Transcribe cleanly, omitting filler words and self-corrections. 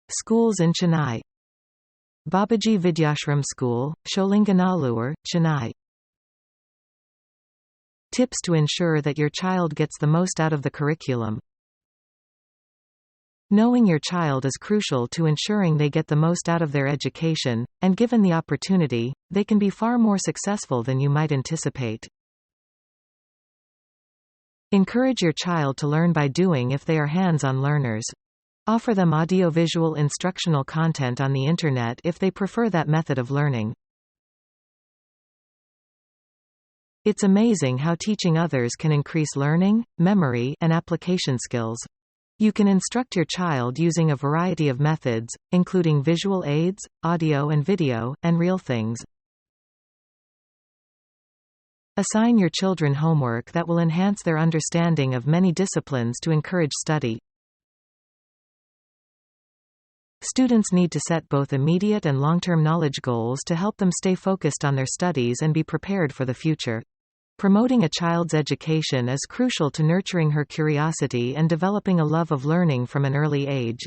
Schools in Chennai. Babaji Vidhyashram School, Sholinganallur, Chennai. Tips to ensure that your child gets the most out of the curriculum. Knowing your child is crucial to ensuring they get the most out of their education, and given the opportunity, they can be far more successful than you might anticipate. Encourage your child to learn by doing if they are hands-on learners. Offer them audiovisual instructional content on the Internet if they prefer that method of learning. It's amazing how teaching others can increase learning, memory, and application skills. You can instruct your child using a variety of methods, including visual aids, audio and video, and real things. Assign your children homework that will enhance their understanding of many disciplines to encourage study. Students need to set both immediate and long-term knowledge goals to help them stay focused on their studies and be prepared for the future. Promoting a child's education is crucial to nurturing her curiosity and developing a love of learning from an early age.